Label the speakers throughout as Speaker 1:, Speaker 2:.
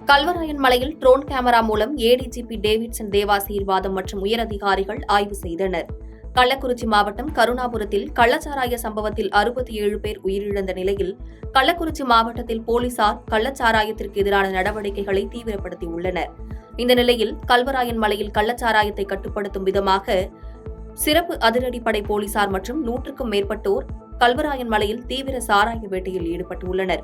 Speaker 1: கல்வராயன் மலையில் drone camera மூலம் ADGP Davidson Devasirvatham மற்றும் உயரதிகாரிகள் ஆய்வு செய்தனர். கள்ளக்குறிச்சி மாவட்டம் கருணாபுரத்தில் கள்ளச்சாராய சம்பவத்தில் 67 பேர் உயிரிழந்த நிலையில் கள்ளக்குறிச்சி மாவட்டத்தில் போலீசார் கள்ளச்சாராயத்திற்கு எதிரான நடவடிக்கைகளை தீவிரப்படுத்தியுள்ளனர். இந்த நிலையில் கல்வராயன் மலையில் கள்ளச்சாராயத்தை கட்டுப்படுத்தும் விதமாக சிறப்பு அதிரடிப்படை போலீசார் மற்றும் 100க்கும் மேற்பட்டோர் கல்வராயன் மலையில் தீவிர சாராய வேட்டையில் ஈடுபட்டுள்ளனர்.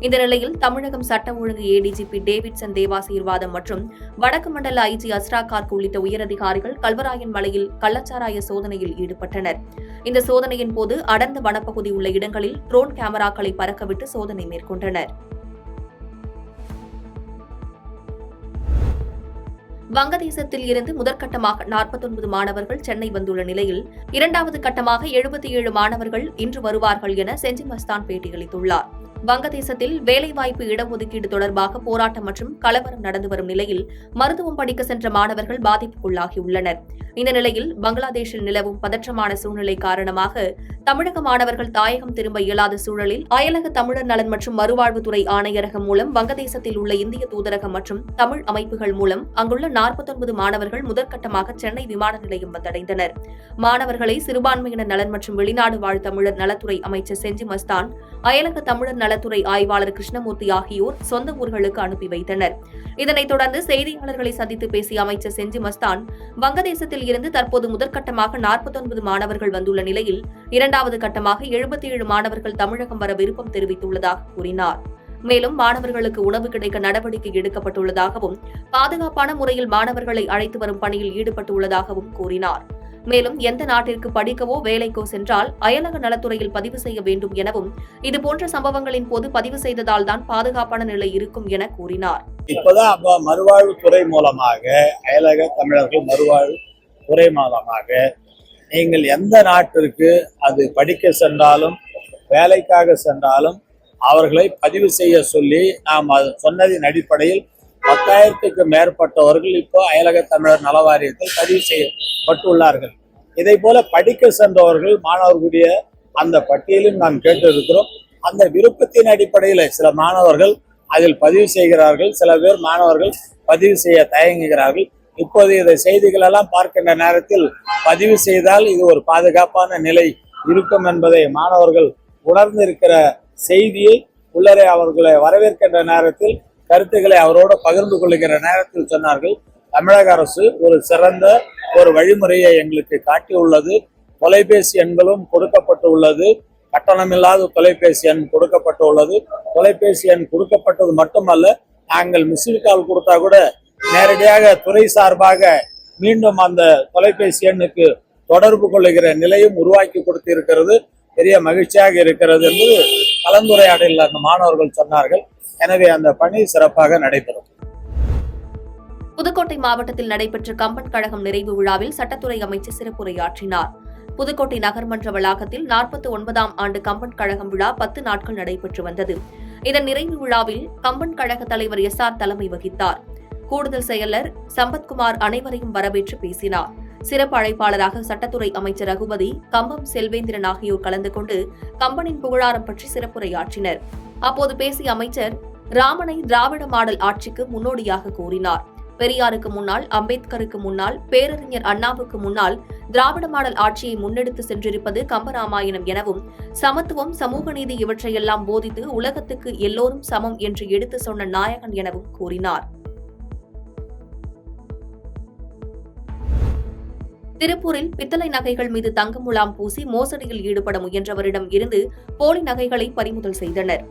Speaker 1: இந்த நிலையில் தமிழகம் சட்ட ஒழுங்கு ஏடிஜிபி டேவிட்சன் தேவாசீர்வாதம் மற்றும் வடக்கு மண்டல ஐஜி அஸ்ரா கார்க் உள்ளிட்ட உயரதிகாரிகள் கல்வராயன் மலையில் கள்ளச்சாராய சோதனையில் ஈடுபட்டனர். இந்த சோதனையின் போது அடர்ந்த வனப்பகுதி உள்ள இடங்களில் ட்ரோன் கேமராக்களை பறக்கவிட்டு சோதனை மேற்கொண்டனர். வங்கதேசத்தில் இருந்து முதற்கட்டமாக 49 மாணவர்கள் சென்னை வந்துள்ள நிலையில் இரண்டாவது கட்டமாக 77 மாணவர்கள் இன்று வருவார்கள் என செஞ்சி மஸ்தான் பேட்டியளித்துள்ளார். வங்கதேசத்தில் வேலைவாய்ப்பு இடஒதுக்கீடு தொடர்பாக போராட்டம் மற்றும் கலவரம் நடந்து வரும் நிலையில் மருத்துவம் படிக்க சென்ற மாணவர்கள் பாதிப்புக்குள்ளாகியுள்ளனர். இந்த நிலையில் பங்களாதேஷில் நிலவும் பதற்றமான சூழ்நிலை காரணமாக தமிழக மாணவர்கள் தாயகம் திரும்ப இயலாத சூழலில் அயலக தமிழர் நலன் மற்றும் மறுவாழ்வுத்துறை ஆணையரகம் மூலம் வங்கதேசத்தில் உள்ள இந்திய தூதரகம் மற்றும் தமிழ் அமைப்புகள் மூலம் அங்குள்ள 49 மாணவர்கள் முதற்கட்டமாக சென்னை விமான நிலையம் வந்தடைந்தனர். மாணவர்களை சிறுபான்மையினர் நலன் மற்றும் வெளிநாடு வாழ் தமிழர் நலத்துறை அமைச்சர் செஞ்சி மஸ்தான், அயலக தமிழர் நலத்துறை ஆய்வாளர் கிருஷ்ணமூர்த்தி ஆகியோர் சொந்த ஊர்களுக்கு அனுப்பி வைத்தனர். இதனைத் தொடர்ந்து செய்தியாளர்களை சந்தித்து பேசிய அமைச்சர் செஞ்சி மஸ்தான், வங்கதேசத்தில் இருந்து தற்போது முதற்கட்டமாக 49 மாணவர்கள் வந்துள்ள நிலையில் இரண்டாவது கட்டமாக 77 மாணவர்கள் தமிழகம் வர விருப்பம் தெரிவித்துள்ளதாக கூறினார். மேலும் மாணவர்களுக்கு உணவு கிடைக்க நடவடிக்கை எடுக்கப்பட்டுள்ளதாகவும் பாதுகாப்பான முறையில் மாணவர்களை அழைத்து வரும் பணியில் ஈடுபட்டுள்ளதாகவும் கூறினார். மேலும் எந்த நாட்டிற்கு படிக்கவோ வேலைக்கோ சென்றால் அயலக நலத்துறையில் பதிவு செய்ய வேண்டும் எனவும் இதுபோன்ற சம்பவங்களின் போது பதிவு செய்ததால் தான் பாதுகாப்பான நிலை இருக்கும் என கூறினார்.
Speaker 2: இப்பதான் மறுவாழ்வுத்துறை மூலமாக அயலக தமிழர்கள் மறுவாழ்வு துறை மூலமாக நீங்கள் எந்த நாட்டிற்கு அது படிக்க சென்றாலும் வேலைக்காக சென்றாலும் அவர்களை பதிவு செய்ய சொல்லி நாம் சொன்னதின் அடிப்படையில் 10,000க்கு மேற்பட்டவர்கள் இப்போ அயலக தமிழர் நல வாரியத்தில் பதிவு செய்யப்பட்டுள்ளார்கள். இதை போல படிக்க சென்றவர்கள் மாணவர்களுடைய அந்த பட்டியலும் நாம் கேட்டு இருக்கிறோம். அந்த விருப்பத்தின் அடிப்படையில் சில மாணவர்கள் அதில் பதிவு செய்கிறார்கள், சில பேர் மாணவர்கள் பதிவு செய்ய தயங்குகிறார்கள். இப்போது இந்த செய்திகள் எல்லாம் பார்க்கின்ற நேரத்தில் பதிவு செய்தால் இது ஒரு பாதுகாப்பான நிலை இருக்கும் என்பதை மாணவர்கள் உணர்ந்திருக்கிற செய்தியை உள்ளரை அவர்களை வரவேற்கின்ற நேரத்தில் கருத்துக்களை அவரோடு பகிர்ந்து கொள்ளுகிற நேரத்தில் சொன்னார்கள். தமிழக அரசு ஒரு சிறந்த ஒரு வழிமுறையை எங்களுக்கு காட்டியுள்ளது. தொலைபேசி எண்களும் கொடுக்கப்பட்டு உள்ளது. கட்டணமில்லாத தொலைபேசி எண் கொடுக்கப்பட்டு உள்ளது. தொலைபேசி எண் கொடுக்கப்பட்டது மட்டுமல்ல, நாங்கள் மிஸ்டு கால் கொடுத்தா கூட நேரடியாக துறை சார்பாக மீண்டும் அந்த தொலைபேசி எண்ணுக்கு தொடர்பு கொள்ளுகிற நிலையும் உருவாக்கி கொடுத்திருக்கிறது. பெரிய மகிழ்ச்சியாக இருக்கிறது என்பது கலந்துரையாடலில் அந்த மாணவர்கள் சொன்னார்கள். எனவே அந்த பணி சிறப்பாக நடைபெறும்.
Speaker 1: புதுக்கோட்டை மாவட்டத்தில் நடைபெற்ற கம்பன் கழகம் நிறைவு விழாவில் சட்டத்துறை அமைச்சர் சிறப்புரையாற்றினார். புதுக்கோட்டை நகர்மன்ற வளாகத்தில் 49ஆம் ஆண்டு கம்பன் கழகம் விழா 10 நாட்கள் நடைபெற்று வந்தது. இதன் நிறைவு விழாவில் கம்பன் கழக தலைவர் SR தலைமை வகித்தார். கூடுதல் செயலர் சம்பத்குமார் அனைவரையும் வரவேற்று பேசினார். சிறப்பு அழைப்பாளராக சட்டத்துறை அமைச்சர் ரகுபதி, கம்பம் செல்வேந்திரன் ஆகியோர் கலந்து கொண்டு கம்பனின் புகழாரம் பற்றி சிறப்புரையாற்றினர். அப்போது பேசிய அமைச்சர் ராமனை திராவிட மாடல் ஆட்சிக்கு முன்னோடியாக கூறினார். பெரியாருக்கு முன்னால், அம்பேத்கருக்கு முன்னால், பேரறிஞர் அண்ணாவுக்கு முன்னால் திராவிட மாடல் ஆட்சியை முன்னெடுத்து சென்றிருப்பது கம்பராமாயணம் எனவும் சமத்துவம், சமூக நீதி இவற்றையெல்லாம் போதித்து உலகத்துக்கு எல்லோரும் சமம் என்று எடுத்து சொன்ன நாயகன் எனவும் கூறினார். திருப்பூரில் பித்தளை நகைகள் மீது தங்க முலாம் பூசி மோசடியில் ஈடுபட முயன்றவரிடம் இருந்து போலி நகைகளை பறிமுதல் செய்தனர்.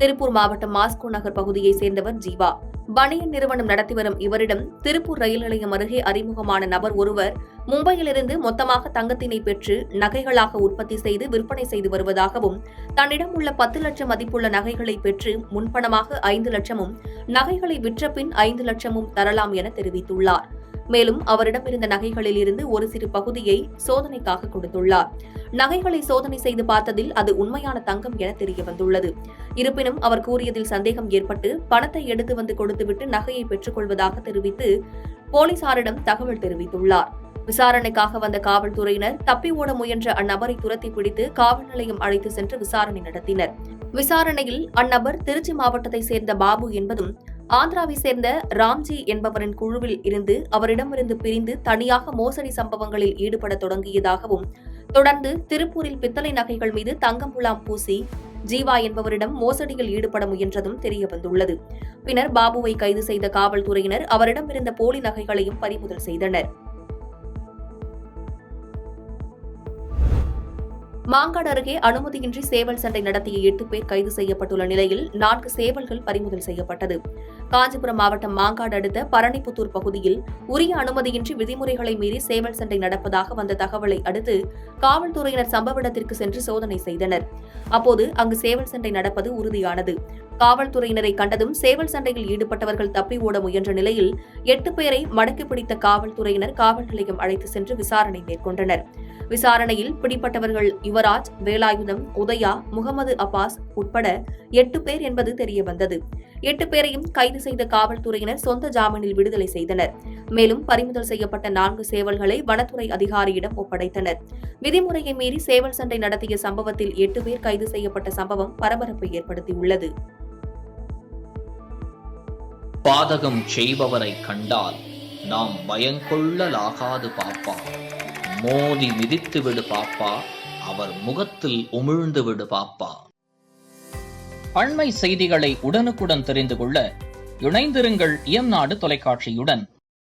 Speaker 1: திருப்பூர் மாவட்டம் மாஸ்கோ நகர் பகுதியைச் சேர்ந்தவர் ஜீவா. பனியன் நிறுவனம் நடத்தி வரும் இவரிடம் திருப்பூர் ரயில் நிலையம் அருகே அறிமுகமான நபர் ஒருவர் மும்பையிலிருந்து மொத்தமாக தங்கத்தினை பெற்று நகைகளாக உற்பத்தி செய்து விற்பனை செய்து வருவதாகவும், தன்னிடம் உள்ள 10 லட்சம் மதிப்புள்ள நகைகளை பெற்று முன்பணமாக 5 லட்சமும், நகைகளை விற்ற பின் 5 லட்சமும் தரலாம் என தெரிவித்துள்ளார். மேலும் அவரிடம் இருந்த நகைகளில் இருந்து ஒரு சிறு பகுதியை சோதனைக்காக கொடுத்துள்ளார். நகைகளை சோதனை செய்து பார்த்ததில் அது உண்மையான தங்கம் என தெரியவந்துள்ளது. இருப்பினும் அவர் கூறியதில் சந்தேகம் ஏற்பட்டு பணத்தை எடுத்து வந்து கொடுத்துவிட்டு நகையை பெற்றுக் கொள்வதாக தெரிவித்து போலீசாரிடம் தகவல் தெரிவித்துள்ளார். விசாரணைக்காக வந்த காவல்துறையினர் தப்பி ஓட முயன்ற அந்நபரை துரத்தி பிடித்து காவல் நிலையம் அழைத்து சென்று விசாரணை நடத்தினர். விசாரணையில் அந்நபர் திருச்சி மாவட்டத்தைச் சேர்ந்த பாபு என்பதும் ஆந்திராவை சேர்ந்த ராம்ஜி என்பவரின் குழுவில் இருந்து அவரிடமிருந்து பிரிந்து தனியாக மோசடி சம்பவங்களில் ஈடுபட தொடங்கியதாகவும், தொடர்ந்து திருப்பூரில் பித்தளை நகைகள் மீது தங்கம் முலாம் பூசி ஜீவா என்பவரிடம் மோசடியில் ஈடுபட முயன்றதும் தெரியவந்துள்ளது. பின்னர் பாபுவை கைது செய்த காவல்துறையினர் அவரிடமிருந்த போலி நகைகளையும் பறிமுதல் செய்தனர். மாங்காடு அருகே அனுமதியின்றி சேவல் சண்டை நடத்திய 8 பேர் கைது செய்யப்பட்டுள்ள நிலையில் 4 சேவல்கள் பறிமுதல் செய்யப்பட்டது. காஞ்சிபுரம் மாவட்டம் மாங்காடு அடுத்த பரணிப்புத்தூர் பகுதியில் உரிய அனுமதியின்றி விதிமுறைகளை மீறி சேவல் சண்டை நடப்பதாக வந்த தகவலை அடுத்து காவல்துறையினர் சம்பவ இடத்திற்கு சென்று சோதனை செய்தனர். அப்போது அங்கு சேவல் சண்டை நடப்பது உறுதியானது. காவல்துறையினரை கண்டதும் சேவல் சண்டையில் ஈடுபட்டவர்கள் தப்பி ஓட முயன்ற நிலையில் 8 பேரை மடக்கி பிடித்த காவல்துறையினர் காவல் நிலையம் அழைத்து சென்று விசாரணை மேற்கொண்டனர். விசாரணையில் பிடிப்பட்டவர்கள் யுவராஜ், வேலாயுதம், உதயா, முகமது அப்பாஸ் உட்பட 8 பேர் என்பது தெரியவந்தது. 8 பேரையும் கைது செய்த காவல்துறையினர் சொந்த ஜாமீனில் விடுதலை செய்தனர். மேலும் பறிமுதல் செய்யப்பட்ட 4 சேவல்களை வனத்துறை அதிகாரியிடம் ஒப்படைத்தனர். விதிமுறையை மீறி சேவல் சண்டை நடத்திய சம்பவத்தில் 8 பேர் கைது செய்யப்பட்ட சம்பவம் பரபரப்பை ஏற்படுத்தியுள்ளது.
Speaker 3: பாதகம் செய்பவரை கண்டால் நாம் பயங்கொள்ளலாகாது பாப்பா, மோதி மிதித்து விடு பாப்பா, அவர் முகத்தில் உமிழ்ந்து விடு பாப்பா. அண்மை செய்திகளை உடனுக்குடன் தெரிந்து கொள்ள இணைந்திருங்கள் இயம்நாடு தொலைக்காட்சியுடன்.